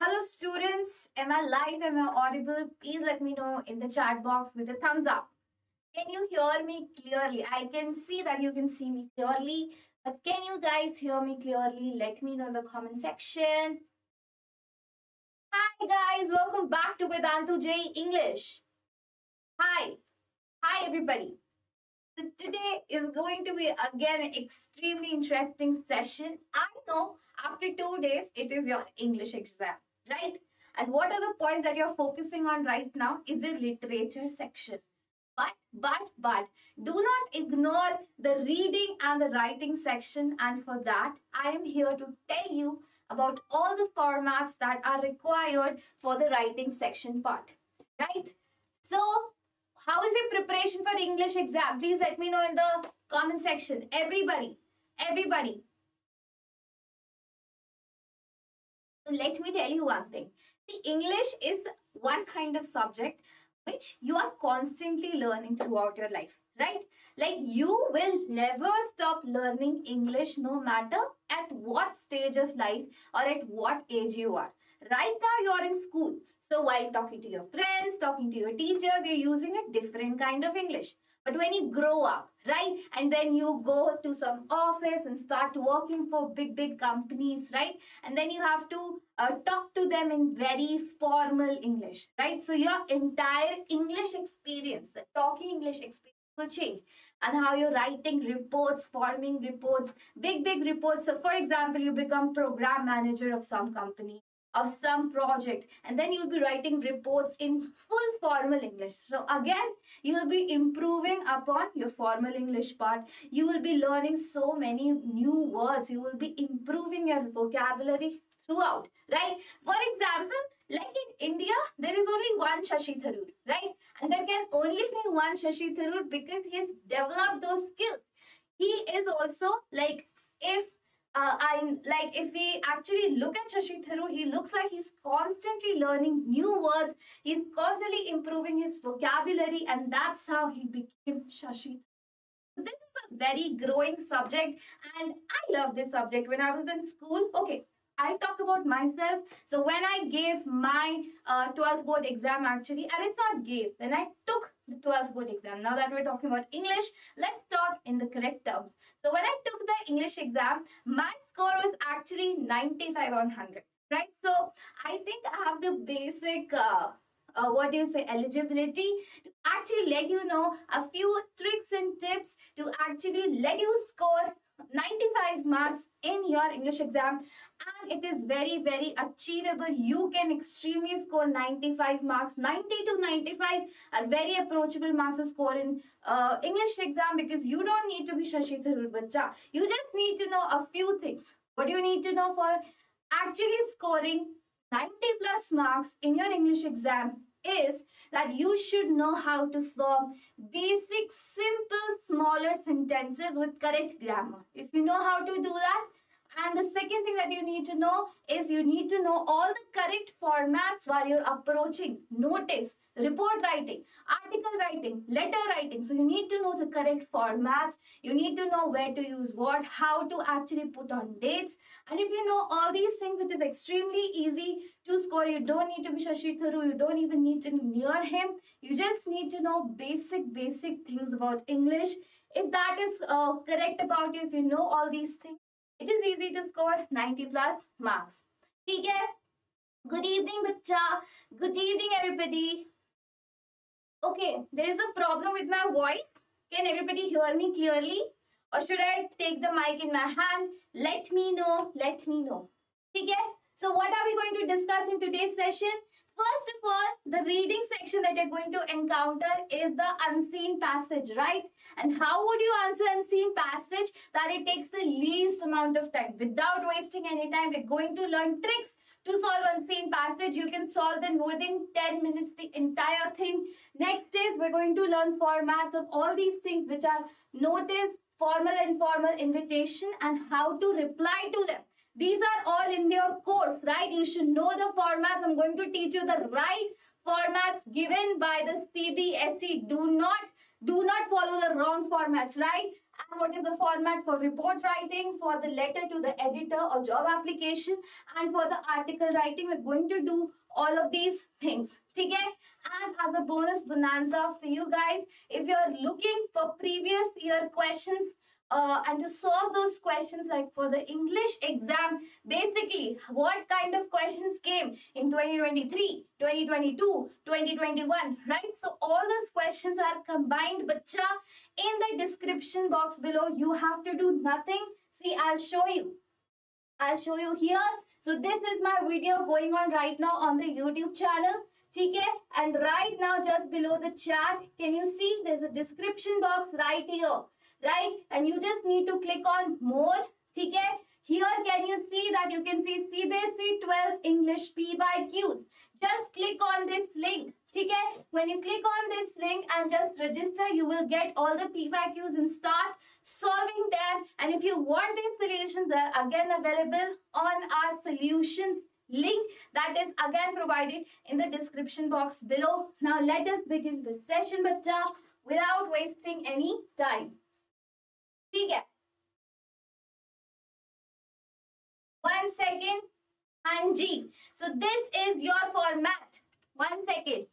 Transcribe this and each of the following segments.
Hello students, am I live? Am I audible? Please let me know in the chat box with a thumbs up. Can you hear me clearly? I can see that you can see me clearly, but can you guys hear me clearly? Let me know in the comment section. Hi guys, welcome back to Vedantu J English. Hi everybody. So today is going to be again an extremely interesting session. I know after 2 days it is your English exam, right? And what are the points that you're focusing on right now is the literature section. But do not ignore the reading and the writing section. And for that, I am here to tell you about all the formats that are required for the writing section part, right? So, how is your preparation for English exam? Please let me know in the comment section. Everybody. Let me tell you one thing. The English is one kind of subject which you are constantly learning throughout your life, right? Like you will never stop learning English no matter at what stage of life or at what age you are. Right now, you're in school. So, while talking to your friends, talking to your teachers, you're using a different kind of English. But when you grow up, right, and then you go to some office and start working for big companies, right, and then you have to talk to them in very formal English, right? So your entire English experience, the talking English experience will change, and how you're writing reports, forming reports, big reports. So, for example, you become program manager of some company, of some project, and then you'll be writing reports in full formal English. So again, you will be improving upon your formal English part. You will be learning so many new words. You will be improving your vocabulary throughout, right? For example, like in India, there is only one Shashi Tharoor, right? And there can only be one Shashi Tharoor because he has developed those skills. He is also like, if if we actually look at Shashi Tharoor, he looks like he's constantly learning new words. He's constantly improving his vocabulary, and that's how he became Shashi. This is a very growing subject, and I love this subject. When I was in school, okay, I'll talk about myself. So when I gave my 12th board exam, actually, and it's not gave, when I took the 12th board exam, now that we're talking about English, let's talk in the correct terms. So when I took the English exam, my score was actually 95 on 100, right? So I think I have the basic, what do you say, eligibility to actually let you know a few tricks and tips to actually let you score 95 marks in your English exam, and it is very achievable. You can extremely score 95 marks. 90 to 95 are very approachable marks to score in English exam, because you don't need to be Shashi Tharoor Bacha. You just need to know a few things. What do you need to know for actually scoring 90 plus marks in your English exam is that you should know how to form basic, simple, smaller sentences with correct grammar. If you know how to do that, and the second thing that you need to know is you need to know all the correct formats while you're approaching notice, report writing, article writing, letter writing. So you need to know the correct formats. You need to know where to use what, how to actually put on dates. And if you know all these things, it is extremely easy to score. You don't need to be Shashi Tharoor. You don't even need to be near him. You just need to know basic things about English. If that is correct about you, if you know all these things, it is easy to score 90 plus marks. Okay? Good evening, bacha. Good evening, everybody. Okay, there is a problem with my voice. Can everybody hear me clearly? Or should I take the mic in my hand? Let me know. Okay? So what are we going to discuss in today's session? First of all, the reading section that you're going to encounter is the unseen passage, right? And how would you answer unseen passage? That it takes the least amount of time. Without wasting any time, we're going to learn tricks to solve unseen passage. You can solve them within 10 minutes, the entire thing. Next is we're going to learn formats of all these things, which are notice, formal, informal, invitation, and how to reply to them. These are all in your course, right? You should know the formats. I'm going to teach you the right formats given by the CBSE. Do not follow the wrong formats, right? and what is the format for report writing, for the letter to the editor or job application, and for the article writing. We're going to do all of these things. Okay? And as a bonus bonanza for you guys, if you're looking for previous year questions and to solve those questions, like for the English exam, basically what kind of questions came in 2023, 2022, 2021, right? So all those questions are combined, bacha, in the description box below. You have to do nothing. See, I'll show you. I'll show you here. So this is my video going on right now on the YouTube channel. Okay? And right now, just below the chat, can you see there's a description box right here, right? And you just need to click on more. Okay? Here, can you see that you can see CBSE 12 English PYQs. Just click on this link. Okay? When you click on this link and just register, you will get all the PYQs and start solving them. And if you want these solutions, they are again available on our solutions link that is again provided in the description box below. Now let us begin the session, bacha, without wasting any time. Okay. 1 second. Anji. So this is your format. 1 second.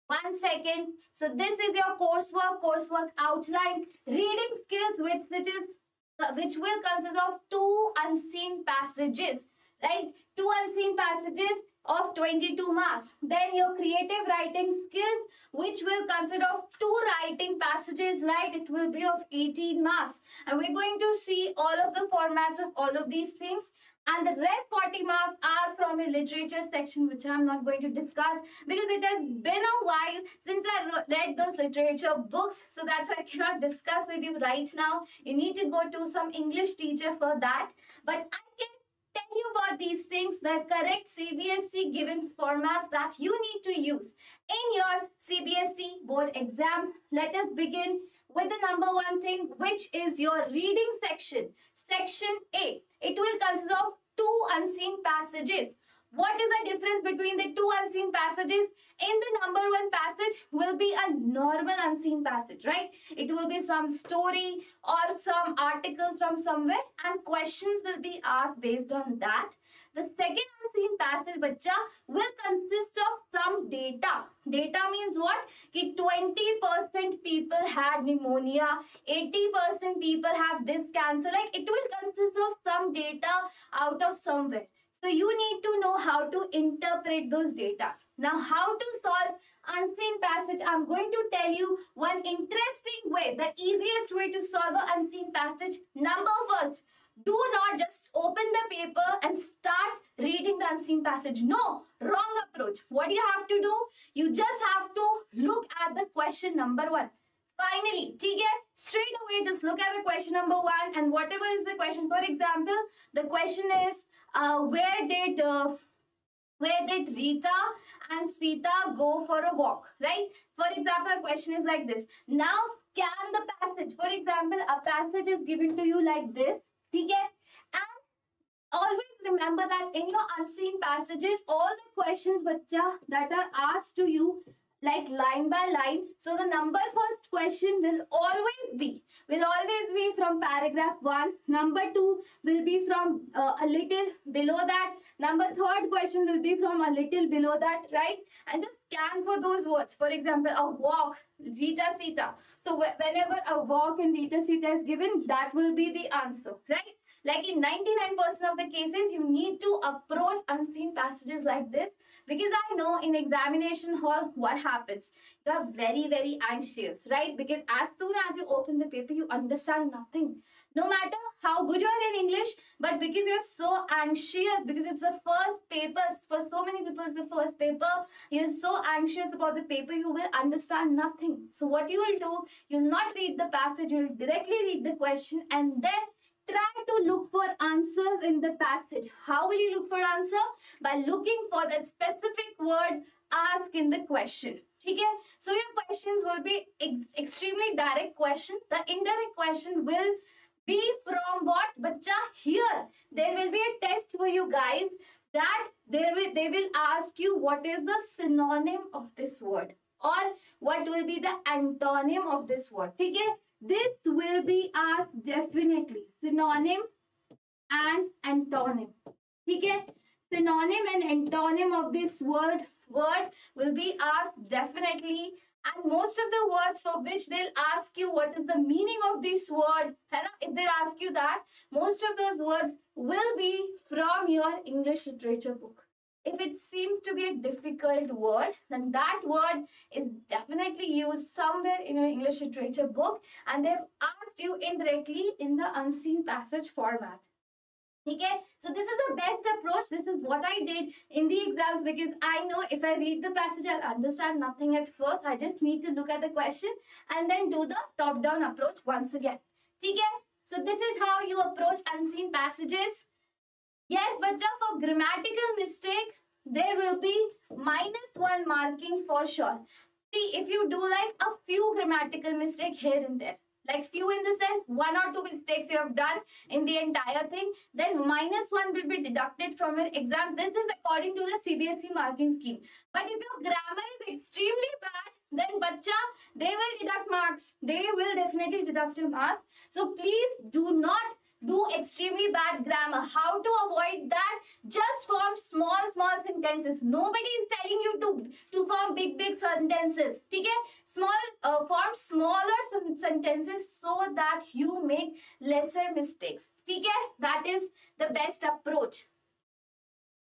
1 second. So this is your coursework outline, reading skills, which will consist of 2 unseen passages, right? 2 unseen passages of 22 marks. Then your creative writing skills, which will consist of 2 writing passages, right? It will be of 18 marks. And we're going to see all of the formats of all of these things. And the rest 40 marks are from a literature section, which I'm not going to discuss because it has been a while since I read those literature books. So that's why I cannot discuss with you right now. You need to go to some English teacher for that. But I can tell you about these things, the correct CBSE given formats that you need to use in your CBSE board exams. Let us begin with the number 1 thing, which is your reading section. Section A. It will consist of 2 unseen passages. What is the difference between the 2 unseen passages? In the number 1 passage will be a normal unseen passage, right? It will be some story or some article from somewhere and questions will be asked based on that. The second unseen passage, bacha, will consist of some data. Data means what? Ki 20% people had pneumonia, 80% people have this cancer. Like it will consist of some data out of somewhere. So you need to know how to interpret those data. Now, how to solve unseen passage? I'm going to tell you one interesting way, the easiest way to solve an unseen passage. Number first, do not just open the paper and start reading the unseen passage. No, wrong approach. What do you have to do? You just have to look at the question number 1. Finally, straight away just look at the question number 1 and whatever is the question. For example, the question is, where did Rita and Sita go for a walk, right? For example, a question is like this. Now scan the passage. For example, a passage is given to you like this, and always remember that in your unseen passages, all the questions, bacha, that are asked to you like line by line. So the number first question will always be from paragraph 1. Number 2 will be from a little below that. Number 3rd question will be from a little below that, right? And just scan for those words. For example, a walk, Rita Sita. So whenever a walk and Rita Sita is given, that will be the answer, right? Like in 99% of the cases, you need to approach unseen passages like this. Because I know in examination hall, what happens? You are very, very anxious, right? Because as soon as you open the paper, you understand nothing. No matter how good you are in English, but because you're so anxious, because it's the first paper, for so many people it's the first paper, you're so anxious about the paper, you will understand nothing. So what you will do, you'll not read the passage, you'll directly read the question and then try to look for answers in the passage. How will you look for answer? By looking for that specific word asked in the question. Okay? So your questions will be extremely direct question. The indirect question will be from what? Bacha, here there will be a test for you guys that they will ask you what is the synonym of this word or what will be the antonym of this word. Okay? This will be asked definitely. Synonym and antonym. ठीक है? Synonym and antonym of this word will be asked definitely. And most of the words for which they'll ask you what is the meaning of this word, है ना? If they ask you that, most of those words will be from your English literature book. If it seems to be a difficult word, then that word is definitely used somewhere in your English literature book, and they've asked you indirectly in the unseen passage format. Okay, so this is the best approach. This is what I did in the exams, because I know if I read the passage, I'll understand nothing at first. I just need to look at the question and then do the top-down approach once again. Okay, so this is how you approach unseen passages. Yes, but for grammatical mistake, there will be -1 marking for sure. See, if you do like a few grammatical mistake here and there, like few in the sense 1 or 2 mistakes you have done in the entire thing, then -1 will be deducted from your exam. This is according to the CBSE marking scheme. But if your grammar is extremely bad, then bacha, they will deduct marks. They will definitely deduct your marks. So please do not do extremely bad grammar. How to avoid that? Just form small sentences. Nobody is telling you to form big sentences. Okay? Form smaller sentences so that you make lesser mistakes. Okay? That is the best approach.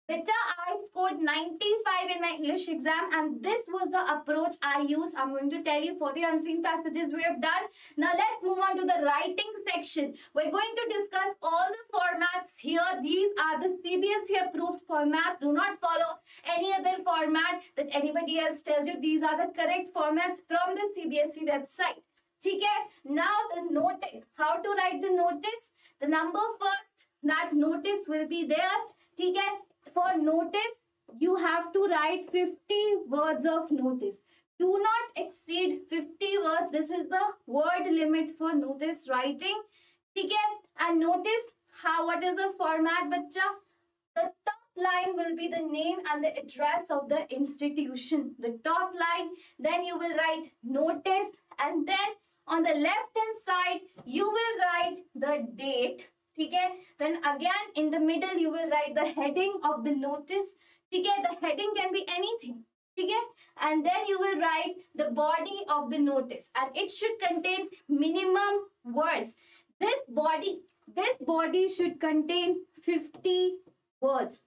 Beta, I scored 95 in my English exam, and this was the approach I used. I'm going to tell you for the unseen passages we have done. Now let's move on to the writing section. We're going to discuss all the formats here. These are the CBSE approved formats. Do not follow any other format that anybody else tells you. These are the correct formats from the CBSE website. Okay? Now the notice. How to write the notice? The number first, that notice will be there. Okay? For notice, you have to write 50 words of notice. Do not exceed 50 words. This is the word limit for notice writing. Okay? And notice what is the format, bacha? The top line will be the name and the address of the institution. The top line, then you will write notice, and then on the left hand side, you will write the date. Okay? Then again in the middle you will write the heading of the notice. Okay? The heading can be anything. Okay? And then you will write the body of the notice, and it should contain minimum words. This body should contain 50 words.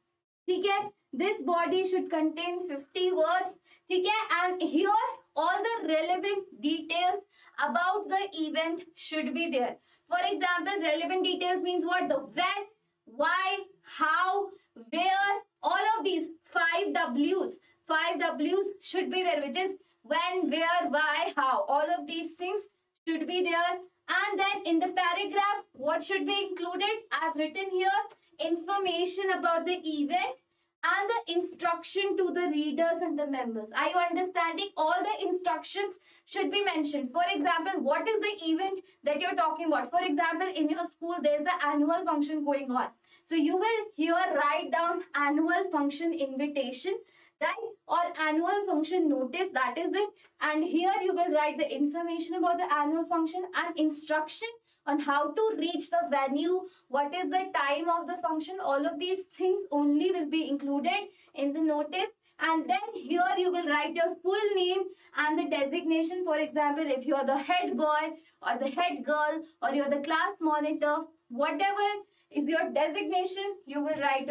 Okay? This body should contain 50 words. Okay? And here all the relevant details about the event should be there. For example, relevant details means what? The when, why, how, where, all of these 5 W's. 5 W's should be there, which is when, where, why, how. All of these things should be there. And then in the paragraph, what should be included? I've written here information about the event and the instruction to the readers and the members. Are you understanding? All the instructions should be mentioned. For example, what is the event that you're talking about? For example, in your school, there's the annual function going on. So you will here write down annual function invitation, right? Or annual function notice, that is it. And here you will write the information about the annual function and instruction on how to reach the venue, what is the time of the function. All of these things only will be included in the notice. And then here you will write your full name and the designation. For example, if you are the head boy or the head girl or you are the class monitor, whatever is your designation, you will write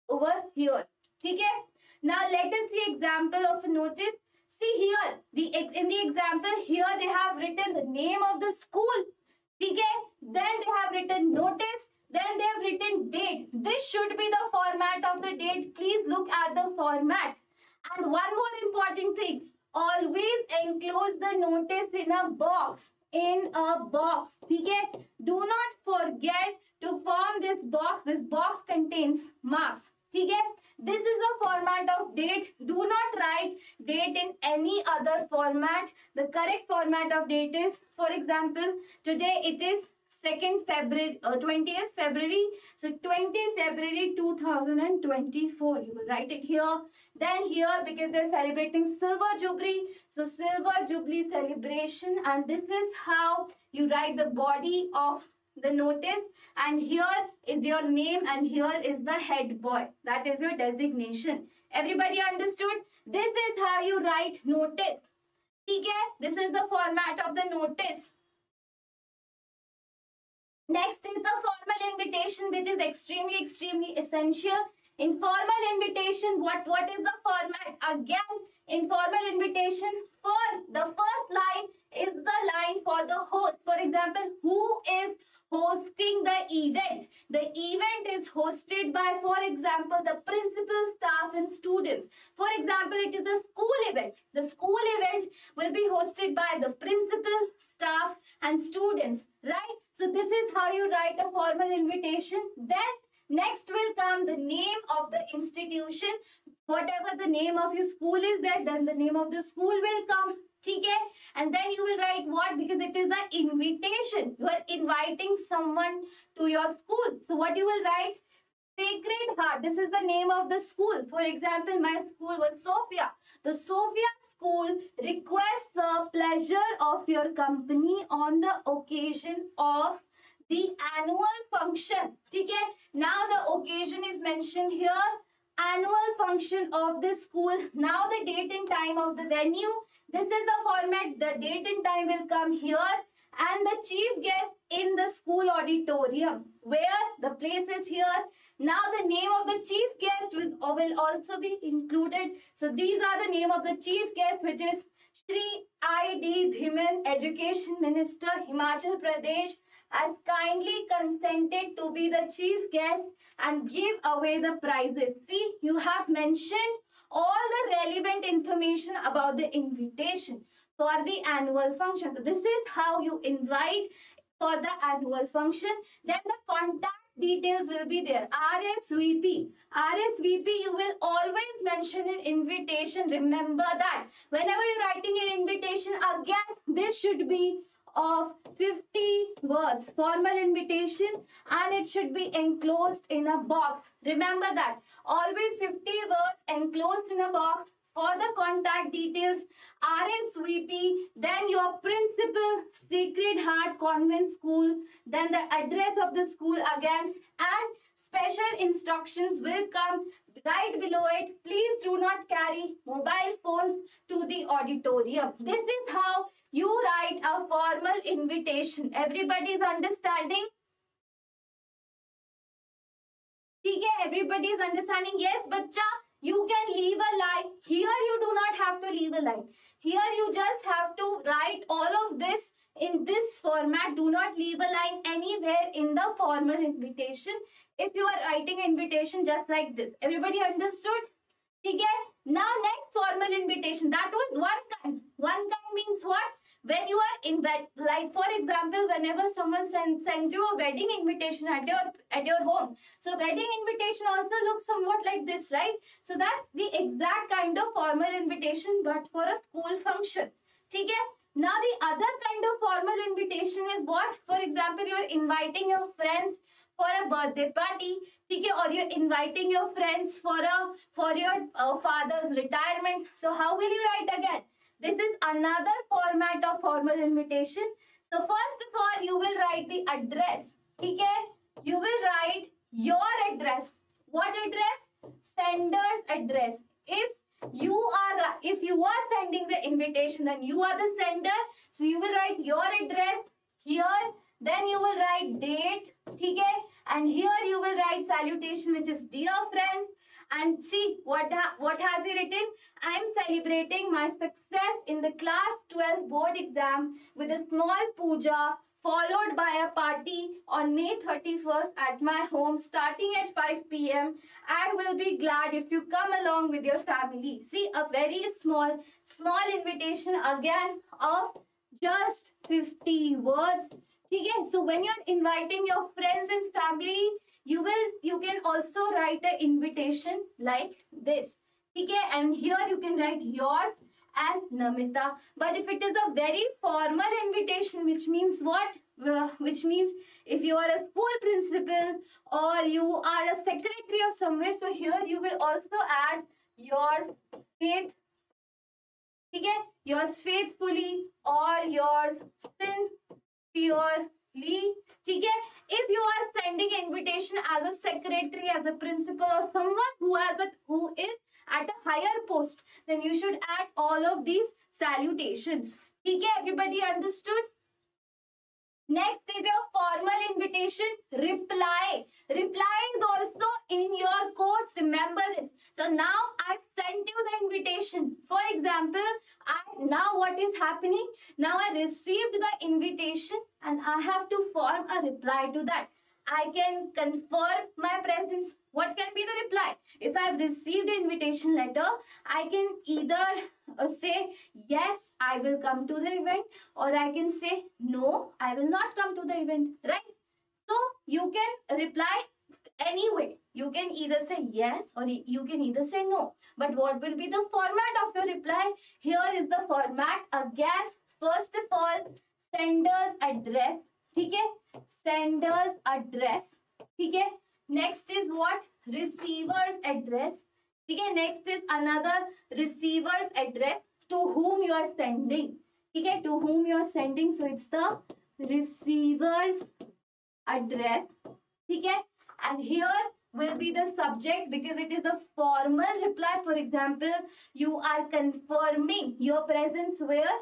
over here. Okay? Now let us see example of a notice. See here, in the example here they have written the name of the school. Okay? Then they have written notice. Then they have written date. This should be the format of the date. Please look at the format. And one more important thing. Always enclose the notice in a box. In a box. Okay? Do not forget to form this box. This box contains marks. Okay? This is the format of date. Do not write date in any other format. The correct format of date is, for example, today it is 2nd February, 20th February. So 20th February 2024. You will write it here. Then here, because they're celebrating Silver Jubilee, so Silver Jubilee celebration, and this is how you write the body of the notice. And here is your name, and here is the head boy. That is your designation. Everybody understood? This is how you write notice. Okay? This is the format of the notice. Next is the formal invitation, which is extremely essential. In formal invitation, what is the format? Again, in formal invitation, for the first line is the line for the host. For example, who is hosting the event? The event is hosted by, for example, the principal, staff, and students. For example, it is a school event. The school event will be hosted by the principal, staff, and students, right? So this is how you write a formal invitation. Then next will come the name of the institution. Whatever the name of your school is there, then the name of the school will come. Okay? And then you will write what? Because it is an invitation. You are inviting someone to your school. So what you will write? Sacred Heart. This is the name of the school. For example, my school was Sophia. The Sophia School requests the pleasure of your company on the occasion of the annual function. Okay? Now the occasion is mentioned here. Annual function of the school. Now the date and time of the venue. This is the format. The date and time will come here. And the chief guest in the school auditorium. Where? The place is here. Now the name of the chief guest will also be included. So these are the name of the chief guest, which is Shri I.D. Dhiman, Education Minister, Himachal Pradesh, has kindly consented to be the chief guest and give away the prizes. See, you have mentioned all the relevant information about the invitation for the annual function. So this is how you invite for the annual function. Then the contact details will be there. RSVP. RSVP you will always mention in invitation. Remember that. Whenever you're writing an invitation, again, this should be of 50 words. Formal invitation, and it should be enclosed in a box. Remember that. Always 50 words enclosed in a box. For the contact details, RSVP, then your principal, Sacred Heart Convent School, then the address of the school again, and special instructions will come right below it. Please do not carry mobile phones to the auditorium. This is how you write a formal invitation. Everybody is understanding? Okay, everybody is understanding? Yes, bacha. You can leave a line. Here you do not have to leave a line. Here you just have to write all of this in this format. Do not leave a line anywhere in the formal invitation. If you are writing an invitation just like this. Everybody understood? Okay. Now next formal invitation. That was one kind. One kind means what? When you are like for example, whenever someone sends you a wedding invitation at your home. So wedding invitation also looks somewhat like this, right? So that's the exact kind of formal invitation, but for a school function. Okay? Now the other kind of formal invitation is what? For example, you're inviting your friends for a birthday party, okay, or you're inviting your friends for your father's retirement. So how will you write again? This is another format of formal invitation. So first of all, you will write the address. Okay? You will write your address. What address? Sender's address. If you are sending the invitation, then you are the sender. So you will write your address here. Then you will write date. Okay? And here you will write salutation, which is dear friends. And see what has he written? I am celebrating my success in the class 12 board exam with a small puja followed by a party on May 31st at my home starting at 5 p.m. I will be glad if you come along with your family. See, a very small invitation again of just 50 words. Okay, so when you're inviting your friends and family, you can also write an invitation like this. Okay, and here you can write yours and Namita. But if it is a very formal invitation, which means what? which means if you are a school principal or you are a secretary of somewhere, so here you will also add yours faith, ठीक है, yours faithfully or yours sincerely, ठीक है. If you are sending invitation as a secretary, as a principal, or someone who is at a higher post, then you should add all of these salutations. ठीक है, everybody understood? Next is your formal invitation reply. Reply is also in your course. Remember this. So now I've sent you the invitation. For example, now what is happening? Now I received the invitation and I have to form a reply to that. I can confirm my presence. What can be the reply? If I've received an invitation letter, I can either say, yes, I will come to the event, or I can say, no, I will not come to the event, right? So you can reply anyway. You can either say yes or you can either say no. But what will be the format of your reply? Here is the format. Again, first of all, sender's address. ठीक है, sender's address, ठीक है. Next is what? Receiver's address, ठीक है. Next is another receiver's address, to whom you are sending, ठीक है, to whom you are sending. So it's the receiver's address, ठीक है. And here will be the subject because it is a formal reply. For example, you are confirming your presence where?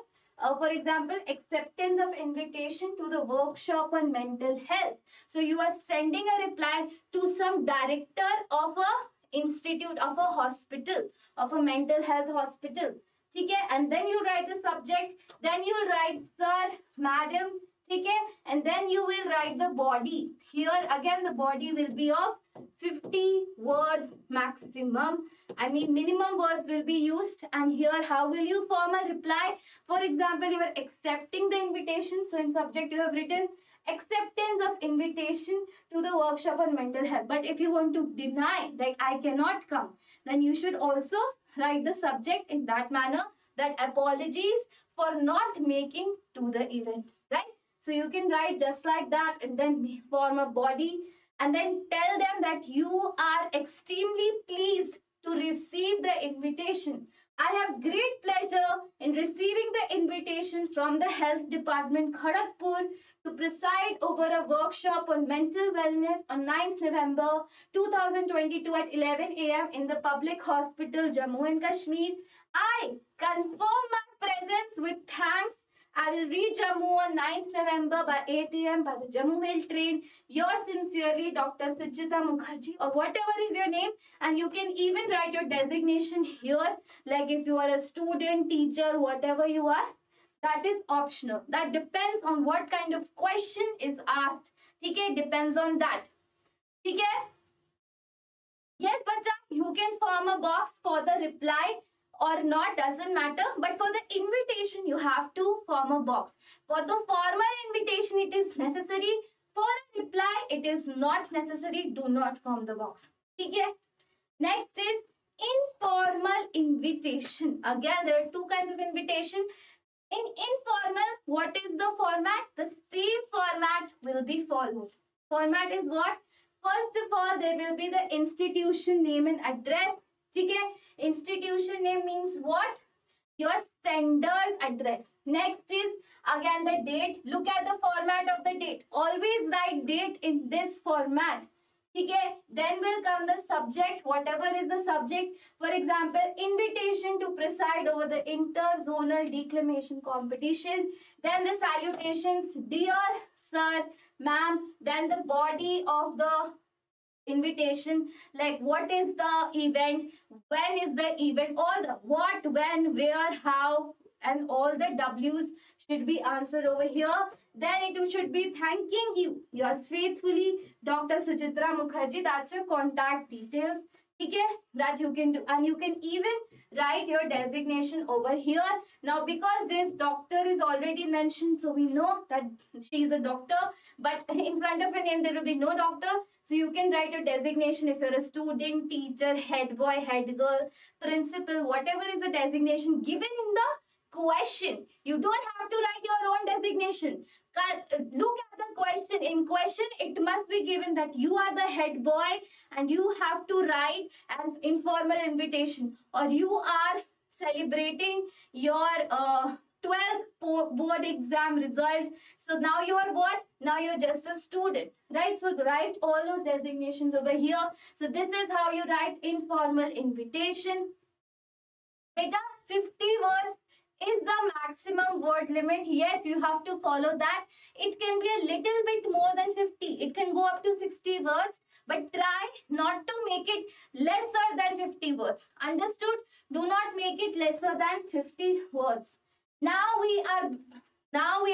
For example, acceptance of invitation to the workshop on mental health. So you are sending a reply to some director of a institute, of a hospital, of a mental health hospital. ठीक है, and then you write the subject, then you write sir, madam, ठीक है, and then you will write the body. Here again the body will be of 50 words maximum. I mean minimum words will be used. And here how will you form a reply? For example, you are accepting the invitation. So in subject you have written acceptance of invitation to the workshop on mental health. But if you want to deny, like I cannot come, then you should also write the subject in that manner, that apologies for not making to the event, right? So you can write just like that and then form a body and then tell them that you are extremely pleased to receive the invitation. I have great pleasure in receiving the invitation from the Health Department, Kharagpur, to preside over a workshop on mental wellness on 9th November 2022 at 11 a.m. in the public hospital, Jammu and Kashmir. I confirm my presence with thanks. I will reach Jammu on 9th November by 8 a.m. by the Jammu Mail train. Yours sincerely, Dr. Sujita Mukherjee, or whatever is your name. And you can even write your designation here, like if you are a student, teacher, whatever you are. That is optional. That depends on what kind of question is asked. Okay, depends on that. Okay? Yes, bacha, you can form a box for the reply or not, doesn't matter. But for the invitation, you have to form a box. For the formal invitation, it is necessary. For a reply, it is not necessary. Do not form the box. Okay? Next is informal invitation. Again, there are two kinds of invitation. In informal, what is the format? The same format will be followed. Format is what? First of all, there will be the institution name and address. Okay? Institution name means what? Your sender's address. Next is again the date. Look at the format of the date. Always write date in this format. Okay? Then will come the subject, whatever is the subject. For example, invitation to preside over the inter-zonal declamation competition. Then the salutations, dear sir, ma'am. Then the body of the invitation, like what is the event, when is the event, all the what, when, where, how, and all the W's should be answered over here. Then it should be thanking you. Yours faithfully, Dr. Suchitra Mukherjee. That's your contact details. Okay, that you can do. And you can even write your designation over here. Now, because this doctor is already mentioned, so we know that she is a doctor. But in front of her name, there will be no doctor. So you can write your designation if you're a student, teacher, head boy, head girl, principal, whatever is the designation given in the question. You don't have to write your own designation. Look at the question. In question, it must be given that you are the head boy and you have to write an informal invitation, or you are celebrating your 12th board exam result. So now you are what? Now you're just a student, right? So write all those designations over here. So this is how you write informal invitation. Beta, 50 words is the maximum word limit. Yes, you have to follow that. It can be a little bit more than 50. It can go up to 60 words, but try not to make it lesser than 50 words. Understood? Do not make it lesser than 50 words. Now we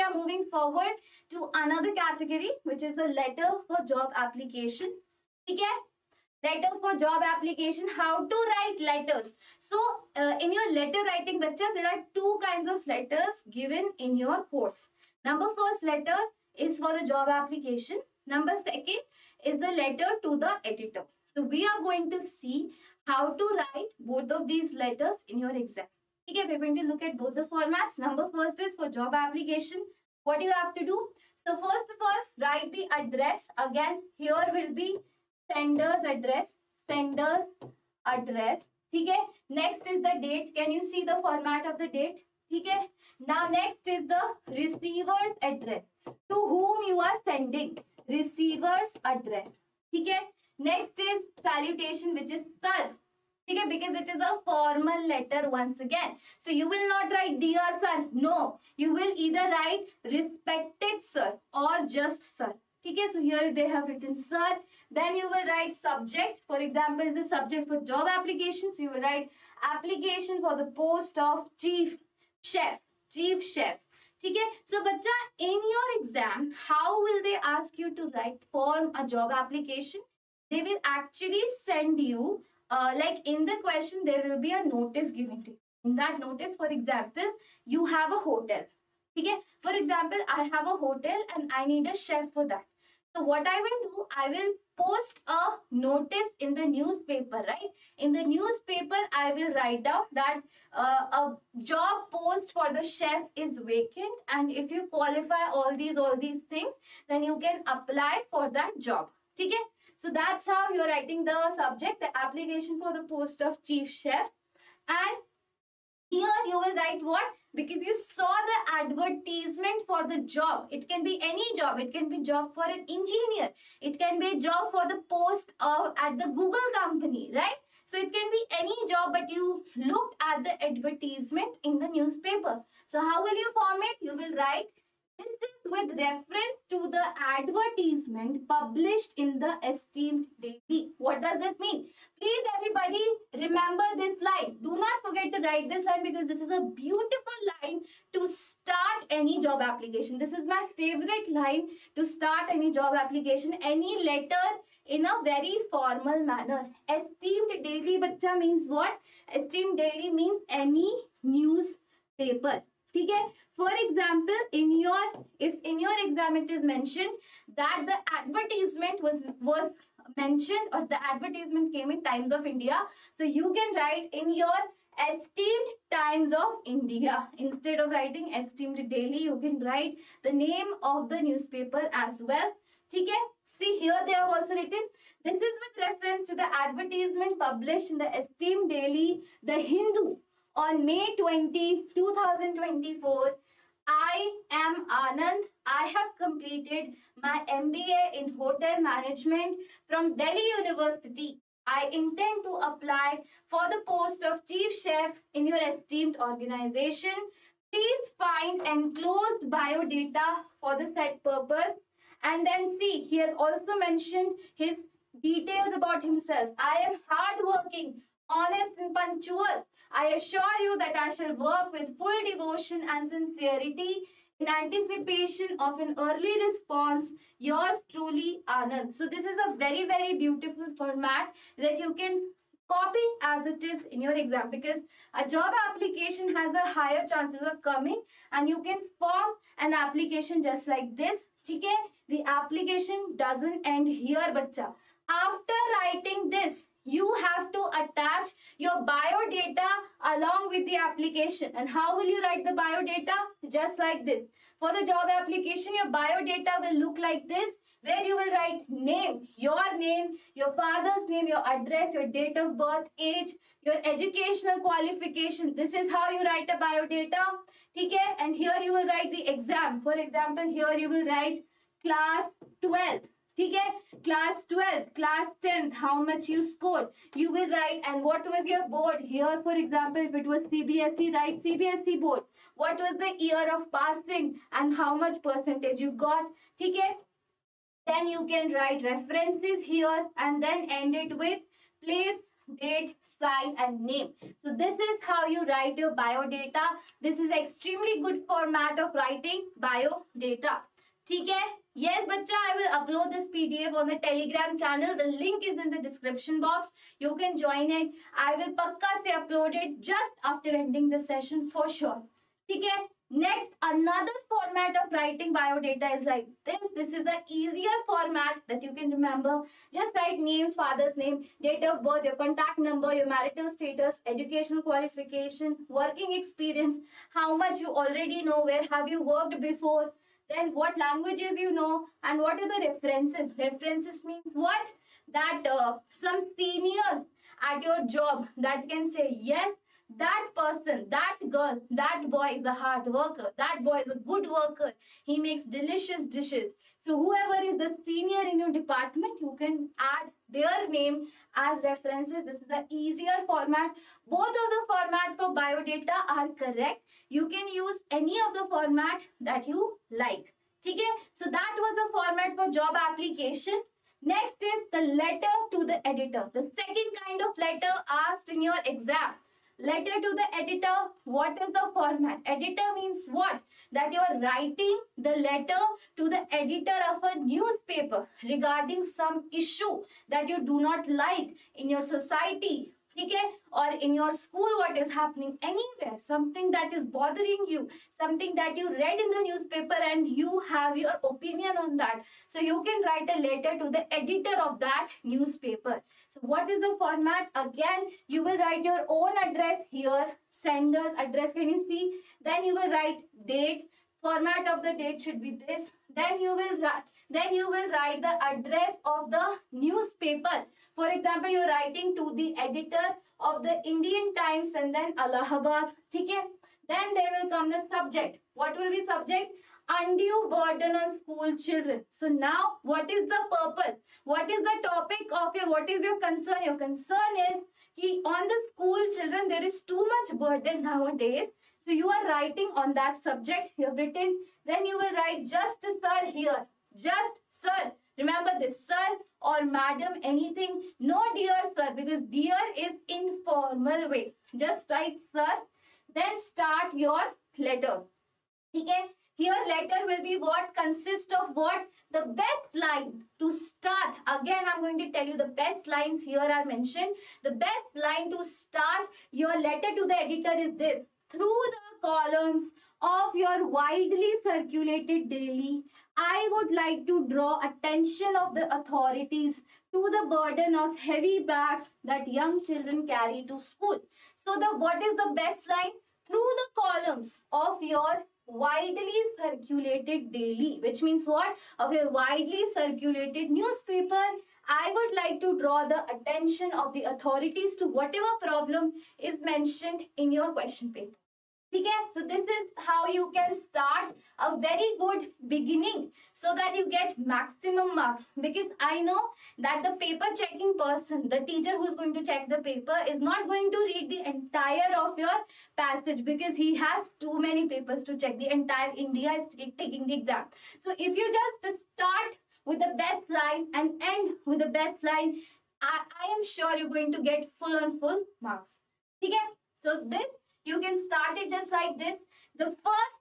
are moving forward to another category, which is a letter for job application. Okay? Letter for job application. How to write letters? So in your letter writing, bacha, there are two kinds of letters given in your course. Number first letter is for the job application. Number second is the letter to the editor. So we are going to see how to write both of these letters in your exam. Okay, we're going to look at both the formats. Number first is for job application. What you have to do? So first of all, write the address. Again, here will be sender's address. Okay. Next is the date. Can you see the format of the date? Okay. Now next is the receiver's address. To whom you are sending. Receiver's address. Okay. Next is salutation, which is sir. Okay, because it is a formal letter once again. So you will not write dear sir. No. You will either write respected sir or just sir. Okay, so here they have written sir. Then you will write subject. For example, is the subject for job application. So you will write application for the post of chief chef. Okay, so bacha, in your exam, how will they ask you to write form a job application? They will actually send you, like in the question, there will be a notice given to you. In that notice, for example, you have a hotel. Okay, for example, I have a hotel and I need a chef for that. So what I will do, I will post a notice in the newspaper, right? In the newspaper, I will write down that a job post for the chef is vacant, and if you qualify all these things, then you can apply for that job. Okay? So that's how you're writing the subject, the application for the post of chief chef. And here you will write what? Because you saw the advertisement for the job. It can be any job. It can be job for an engineer. It can be a job for the post of at the Google company, right? So it can be any job, but you looked at the advertisement in the newspaper. So how will you form it? You will write, this is with reference to the advertisement published in the esteemed daily. What does this mean? Please everybody remember this line. Do not forget to write this line, because this is a beautiful line to start any job application. This is my favorite line to start any job application, any letter in a very formal manner. Esteemed daily, bacha, means what? Esteemed daily means any newspaper. Okay? For example, if in your exam it is mentioned that the advertisement was mentioned, or the advertisement came in Times of India, so you can write in your esteemed Times of India. Instead of writing esteemed daily, you can write the name of the newspaper as well. Okay? See, here they have also written, this is with reference to the advertisement published in the esteemed daily The Hindu on May 20, 2024. I am Anand. I have completed my MBA in Hotel Management from Delhi University. I intend to apply for the post of Chief Chef in your esteemed organization. Please find enclosed biodata for the said purpose. And then see, he has also mentioned his details about himself. I am hardworking, honest and punctual. I assure you that I shall work with full devotion and sincerity in anticipation of an early response. Yours truly, Anand. So this is a very, very beautiful format that you can copy as it is in your exam, because a job application has a higher chances of coming, and you can form an application just like this. Okay? The application doesn't end here, bacha. After writing this, you have to attach your biodata along with the application. And how will you write the biodata? Just like this. For the job application, your biodata will look like this, where you will write name, your father's name, your address, your date of birth, age, your educational qualification. This is how you write a biodata. Okay? And here you will write the exam. For example, here you will write class 12th. Okay? Class 12th, class 10th, how much you scored. You will write, and what was your board. Here, for example, if it was CBSE, write CBSE board. What was the year of passing and how much percentage you got. Okay? Then you can write references here and then end it with place, date, sign and name. So this is how you write your biodata. This is extremely good format of writing biodata. Okay? Yes, bacha, I will upload this PDF on the Telegram channel. The link is in the description box. You can join it. I will pakka se upload it just after ending the session for sure. Okay? Next, another format of writing biodata is like this. This is the easier format that you can remember. Just write names, father's name, date of birth, your contact number, your marital status, educational qualification, working experience, how much you already know, where have you worked before, then what languages you know, and what are the references. References means what? That some seniors at your job that can say, yes, that person, that girl, that boy is a hard worker. That boy is a good worker. He makes delicious dishes. So whoever is the senior in your department, you can add their name as references. This is the easier format. Both of the format for biodata are correct. You can use any of the format that you like. Okay? So that was the format for job application. Next is the letter to the editor. The second kind of letter asked in your exam. Letter to the editor, what is the format? Editor means what? That you are writing the letter to the editor of a newspaper regarding some issue that you do not like in your society. Okay? Or in your school, what is happening anywhere, something that is bothering you, something that you read in the newspaper and you have your opinion on that. So you can write a letter to the editor of that newspaper. So what is the format? Again, you will write your own address here, sender's address, can you see? Then you will write date. Format of the date should be this. Then you will write the address of the newspaper. For example, you are writing to the editor of the Indian Times and then Allahabad. Okay? Then there will come the subject. What will be subject? Undue burden on school children. So now, what is the purpose? What is the topic of what is your concern? Your concern is on the school children, there is too much burden nowadays. So you are writing on that subject. You have written. Then you will write just sir here. Just sir. Remember this, sir or madam, anything. No dear sir, because dear is informal way. Just write sir. Then start your letter. Okay? Here letter will be what? Consist of what? The best line to start. Again, I'm going to tell you the best lines here are mentioned. The best line to start your letter to the editor is this. Through the columns of your widely circulated daily, I would like to draw attention of the authorities to the burden of heavy bags that young children carry to school. So what is the best line? Through the columns of your widely circulated daily, which means what? Of your widely circulated newspaper, I would like to draw the attention of the authorities to whatever problem is mentioned in your question paper. Okay? So this is how you can start a very good beginning so that you get maximum marks. Because I know that the paper checking person, the teacher who is going to check the paper, is not going to read the entire of your passage because he has too many papers to check. The entire India is taking the exam. So if you just start with the best line and end with the best line, I am sure you're going to get full on full marks. Okay? So this, you can start it just like this. The first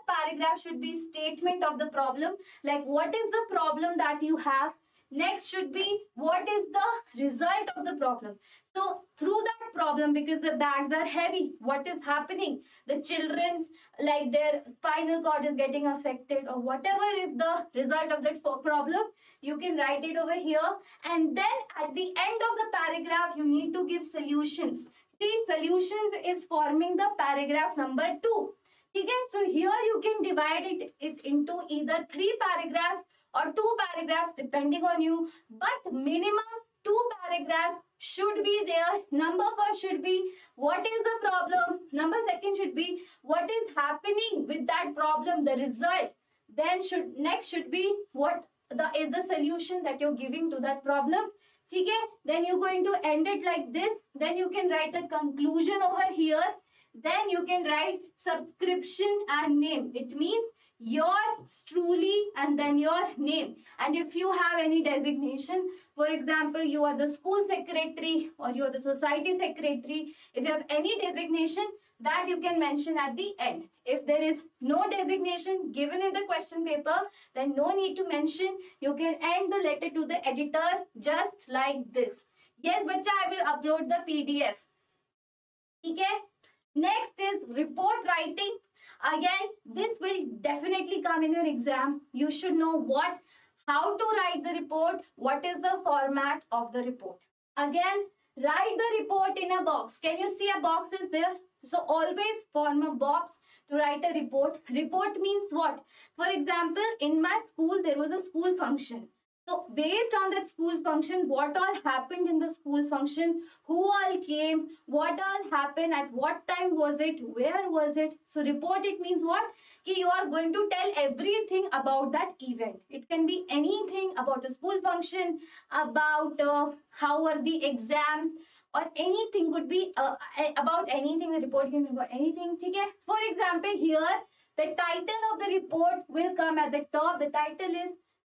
paragraph should be statement of the problem. Like what is the problem that you have? Next should be what is the result of the problem. So through that problem, because the bags are heavy, what is happening? The children's, like their spinal cord is getting affected or whatever is the result of that problem, you can write it over here. And then at the end of the paragraph, you need to give solutions. three solutions is forming the paragraph number 2. Okay, so here you can divide it into either 3 paragraphs or 2 paragraphs depending on you, but minimum 2 paragraphs should be there. Number first should be what is the problem. Number second should be what is happening with that problem, the result. Then next should be what is the solution that you're giving to that problem. Okay, then you're going to end it like this. Then you can write a conclusion over here. Then you can write subscription and name. It means yours truly and then your name. And if you have any designation, for example, you are the school secretary or you are the society secretary, if you have any designation, that you can mention at the end. If there is no designation given in the question paper, then no need to mention. You can end the letter to the editor just like this. Yes, bacha, I will upload the PDF. Okay? Next is report writing. Again, this will definitely come in your exam. You should know how to write the report, what is the format of the report. Again, write the report in a box. Can you see a box is there? So always form a box to write a report. Report means what? For example, in my school, there was a school function. So based on that school function, what all happened in the school function, who all came, what all happened, at what time was it, where was it. So report, it means what? Ki you are going to tell everything about that event. It can be anything about the school function, about how were the exams, or anything could be about anything. The report can be about anything. Okay? For example, here the title of the report will come at the top. The title is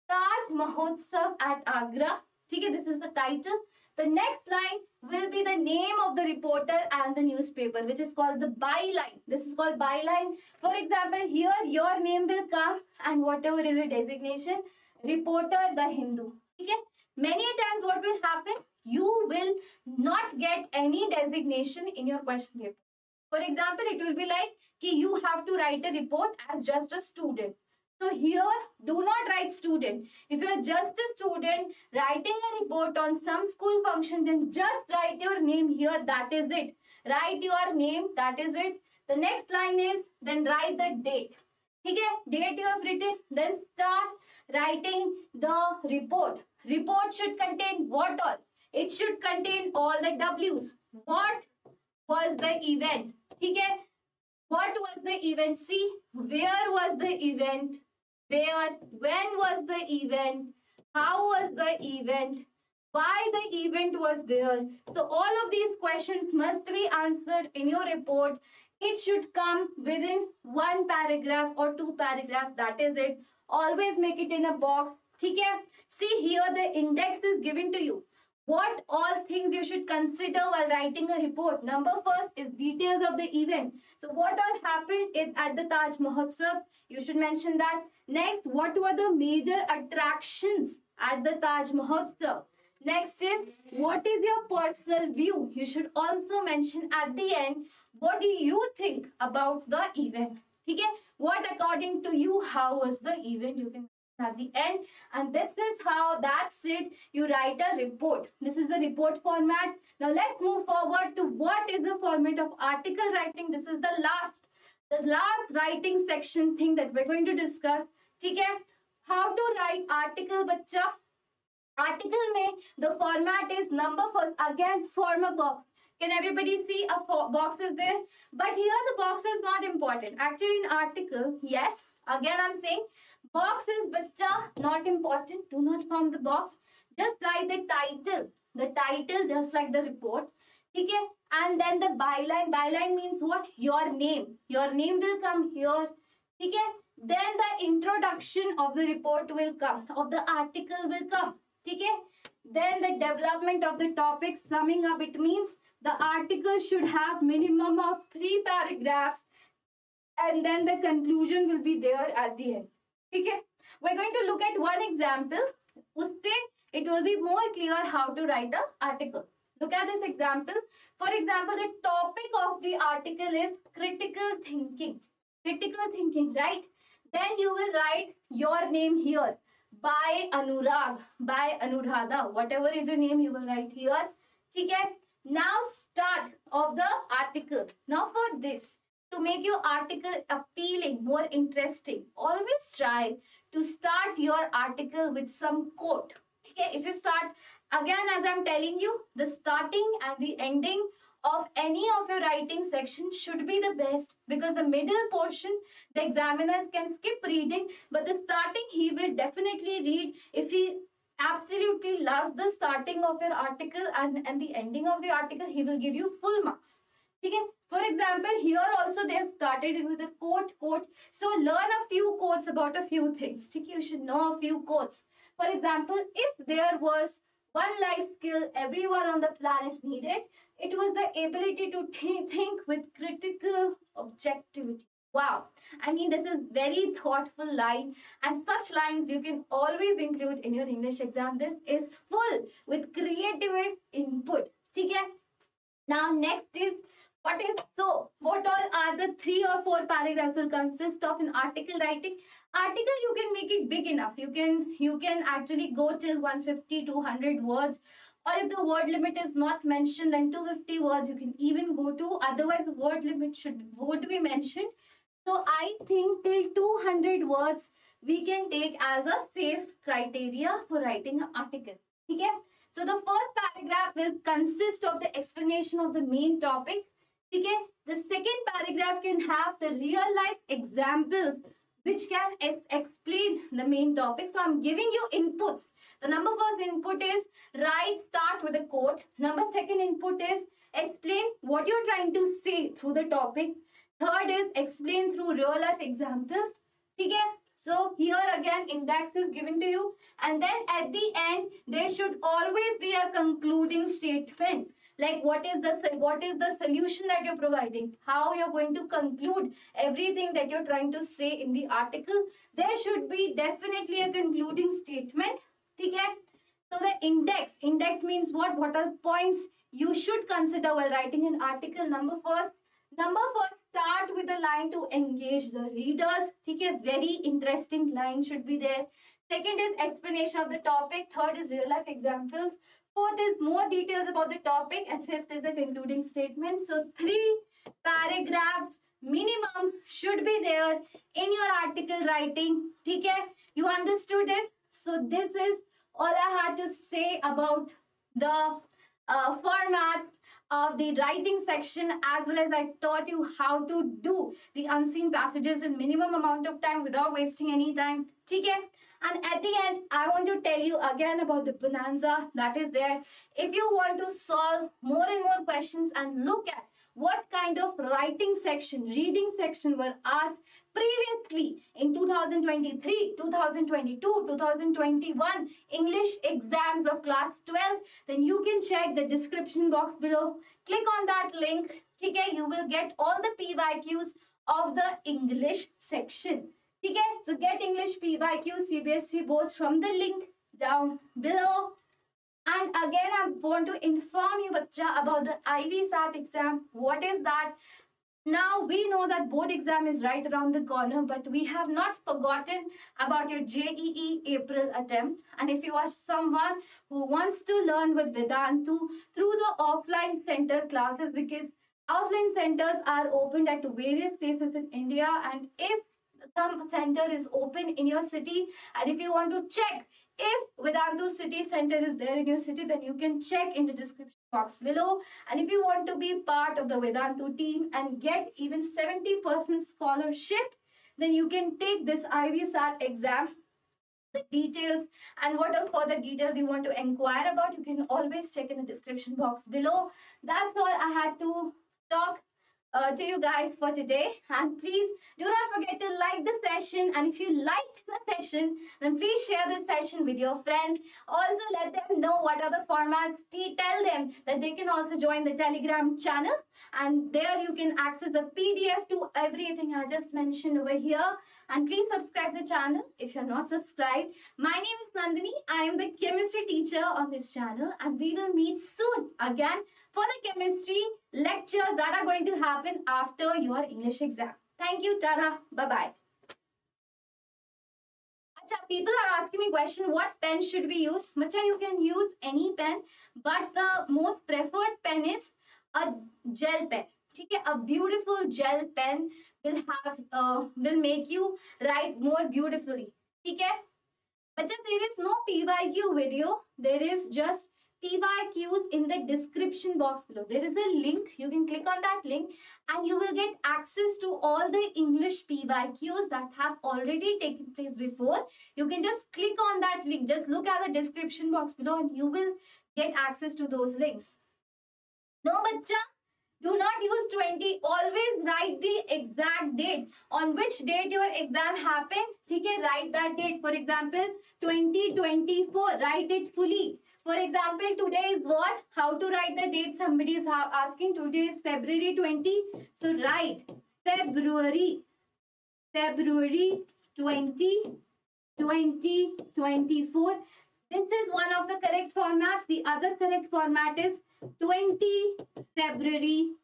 Taj Mahotsav at Agra. Okay, this is the title. The next line will be the name of the reporter and the newspaper, which is called the byline. This is called byline. For example, here your name will come and whatever is your designation, reporter The Hindu. Okay, many times what will happen? You will not get any designation in your question paper. For example, it will be like you have to write a report as just a student. So here, do not write student. If you are just a student writing a report on some school function, then just write your name here. That is it. Write your name. That is it. The next line is, then write the date. Okay, date you have written. Then start writing the report. Report should contain what all? It should contain all the W's. What was the event? Okay, what was the event? See, where was the event? Where, when was the event, how was the event, why the event was there. So all of these questions must be answered in your report. It should come within 1 paragraph or 2 paragraphs. That is it. Always make it in a box. Okay? See here the index is given to you. What all things you should consider while writing a report. Number first is details of the event. So what all happened at the Taj Mahotsav? You should mention that. Next, what were the major attractions at the Taj Mahotsav? Next is, what is your personal view? You should also mention at the end, what do you think about the event? Okay? What according to you, how was the event? You can at the end, and this is how, that's it, you write a report. This is the report format. Now let's move forward to what is the format of article writing. This is the last writing section thing that we're going to discuss. Okay, how to write article, bacha. Article mein the format is, number first, again form a box. Can everybody see a box is there? But here the box is not important. Actually in article, yes, again I'm saying box is bacha not important. Do not form the box. Just write the title. The title just like the report. Okay? And then the byline. Byline means what? Your name. Your name will come here. Okay? Then the introduction of the report will come. Of the article will come. Okay? Then the development of the topic, summing up, it means the article should have minimum of 3 paragraphs. And then the conclusion will be there at the end. Okay, we're going to look at one example. Usse it will be more clear how to write an article. Look at this example. For example, the topic of the article is critical thinking. Critical thinking, right? Then you will write your name here. By Anurag, by Anuradha. Whatever is your name, you will write here. Okay. Now start of the article. Now for this, to make your article appealing, more interesting, always try to start your article with some quote. Okay, if you start, again, as I'm telling you, the starting and the ending of any of your writing section should be the best, because the middle portion the examiner can skip reading, but the starting he will definitely read. If he absolutely loves the starting of your article and the ending of the article, he will give you full marks. Okay? For example, here also they have started it with a quote. So learn a few quotes about a few things. Okay? You should know a few quotes. For example, if there was one life skill everyone on the planet needed, it was the ability to think with critical objectivity. Wow. I mean, this is very thoughtful line, and such lines you can always include in your English exam. This is full with creative input. Okay? Now, next is what is so? What all are the 3 or 4 paragraphs will consist of in article writing? Article you can make it big enough. You can actually go till 150 to 100 words. Or if the word limit is not mentioned, then 250 words you can even go to. Otherwise, the word limit would be mentioned. So I think till 200 words we can take as a safe criteria for writing an article. Okay? So the first paragraph will consist of the explanation of the main topic. Okay? The second paragraph can have the real life examples which can explain the main topic. So I'm giving you inputs. The number first input is start with a quote. Number second input is explain what you're trying to say through the topic. Third is explain through real life examples. Okay? So here again index is given to you, and then at the end there should always be a concluding statement, like what is the solution that you're providing, how you're going to conclude everything that you're trying to say in the article. There should be definitely a concluding statement. Okay? So the index means what are points you should consider while writing an article. Number first, start with a line to engage the readers. Okay, very interesting line should be there. Second is explanation of the topic. Third is real life examples. Fourth is more details about the topic. And fifth is the concluding statement. So 3 paragraphs minimum should be there in your article writing. Okay, you understood it? So this is all I had to say about the formats of the writing section, as well as I taught you how to do the unseen passages in minimum amount of time without wasting any time. Okay? And at the end, I want to tell you again about the bonanza that is there. If you want to solve more and more questions and look at what kind of writing section, reading section were asked previously in 2023, 2022, 2021 English exams of class 12, then you can check the description box below. Click on that link. Okay, you will get all the PYQs of the English section. Okay, so get English PYQ CBSE boards from the link down below. And again, I want to inform you, bacha, about the IB-SAT exam. What is that? Now we know that board exam is right around the corner, but we have not forgotten about your JEE April attempt. And if you are someone who wants to learn with Vedantu through the offline center classes, because offline centers are opened at various places in India, and if some center is open in your city, and if you want to check if Vedantu City Center is there in your city, then you can check in the description box below. And if you want to be part of the Vedantu team and get even 70% scholarship, then you can take this IB-SAT exam. The details and what are further details you want to inquire about, you can always check in the description box below. That's all I had to talk to you guys for today. And please do not forget to like the session. And if you liked the session, then please share this session with your friends. Also, let them know what are the formats. Tell them that they can also join the Telegram channel. And there you can access the PDF to everything I just mentioned over here. And please subscribe the channel if you're not subscribed. My name is Nandini. I am the chemistry teacher on this channel. And we will meet soon again for the chemistry lectures that are going to happen after your English exam. Thank you, Tara. Bye-bye. People are asking me question, what pen should we use? Macha, you can use any pen, but the most preferred pen is gel pen. ठीक है, a beautiful gel pen will make you write more beautifully. ठीक है बच्चा, there is no PYQ video, there is just PYQs in the description box below. There is a link, you can click on that link and you will get access to all the English PYQs that have already taken place before. You can just click on that link, just look at the description box below and you will get access to those links. No bachcha, do not use 20. Always write the exact date. On which date your exam happened? Okay, write that date. For example, 2024. Write it fully. For example, today is what? How to write the date? Somebody is asking. Today is February 20. So write February 20, 2024. This is one of the correct formats. The other correct format is 20 February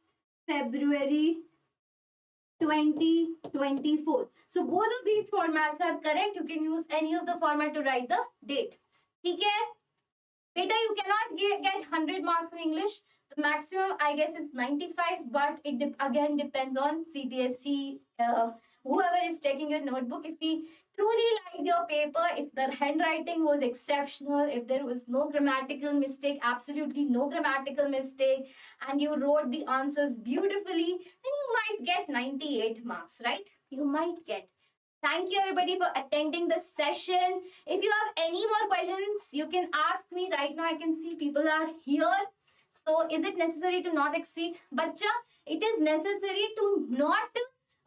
2024. So both of these formats are correct. You can use any of the format to write the date. Okay? Beta, you cannot get 100 marks in English. The maximum, I guess, is 95, but it again depends on CBSE, whoever is taking your notebook. If we truly liked your paper, if the handwriting was exceptional, if there was no grammatical mistake, absolutely no grammatical mistake, and you wrote the answers beautifully, then you might get 98 marks, right? You might get. Thank you everybody for attending the session. If you have any more questions, you can ask me right now. I can see people are here. So is it necessary to not exceed? Bacha, it is necessary to not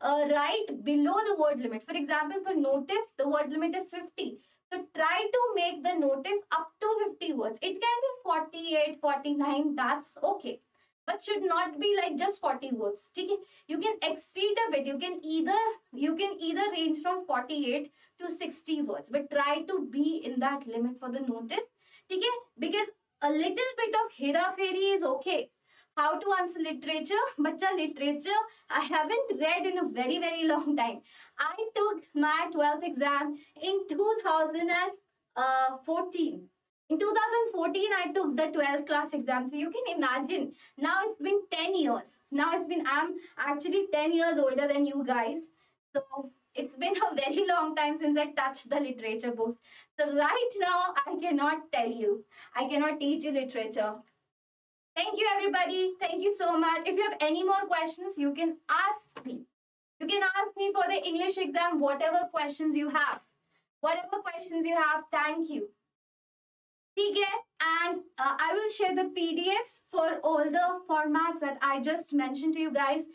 write below the word limit. For example, for notice, the word limit is 50. So try to make the notice up to 50 words. It can be 48, 49, that's okay. But should not be like just 40 words. Okay? You can exceed a bit. You can either range from 48 to 60 words. But try to be in that limit for the notice. Okay? Because a little bit of hera-fairy is okay. How to answer literature? Bacha, literature, I haven't read in a very, very long time. I took my 12th exam in 2014. In 2014, I took the 12th class exam. So you can imagine, now it's been 10 years. I'm actually 10 years older than you guys. So it's been a very long time since I touched the literature books. So right now, I cannot tell you. I cannot teach you literature. Thank you, everybody. Thank you so much. If you have any more questions, you can ask me. You can ask me for the English exam, whatever questions you have. Whatever questions you have, thank you. Okay, and I will share the PDFs for all the formats that I just mentioned to you guys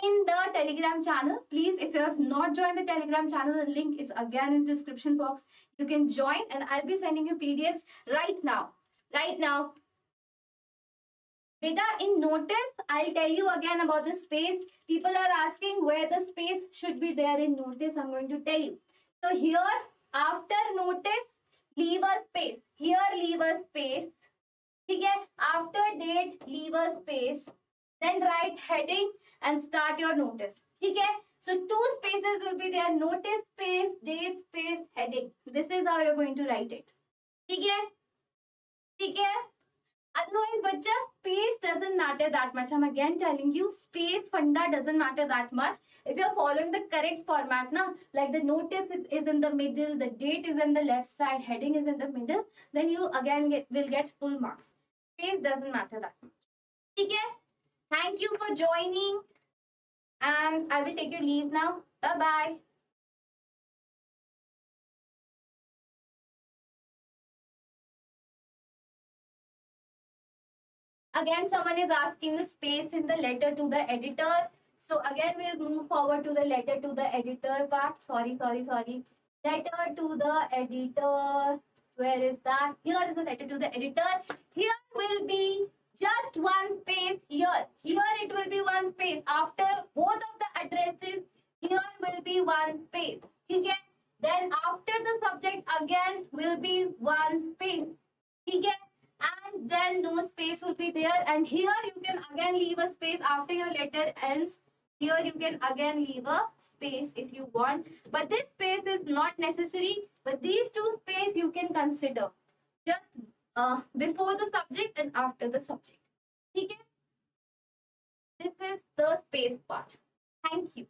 in the Telegram channel. Please, if you have not joined the Telegram channel, the link is again in the description box. You can join and I'll be sending you PDFs right now. Right now. Beta, in notice, I'll tell you again about the space. People are asking where the space should be there in notice. I'm going to tell you. So here, after notice, leave a space. Here, leave a space. Okay? After date, leave a space. Then write heading and start your notice. Okay? So two spaces will be there. Notice space, date space, heading. This is how you're going to write it. Okay? Okay? Otherwise, but just space doesn't matter that much. I'm again telling you, space funda doesn't matter that much. If you're following the correct format, now, like the notice is in the middle, the date is in the left side, heading is in the middle, then you again will get full marks. Space doesn't matter that much. Okay? Thank you for joining. And I will take your leave now. Bye-bye. Again, someone is asking the space in the letter to the editor. So again, we'll move forward to the letter to the editor part. Sorry. Letter to the editor. Where is that? Here is the letter to the editor. Here will be just one space here. Here it will be one space. After both of the addresses, here will be one space. Okay? Then after the subject again will be one space. Okay? And then no space will be there, and here you can again leave a space after your letter ends. Here you can again leave a space if you want, but this space is not necessary, but these two spaces you can consider just before the subject and after the subject. Okay? This is the space part. Thank you.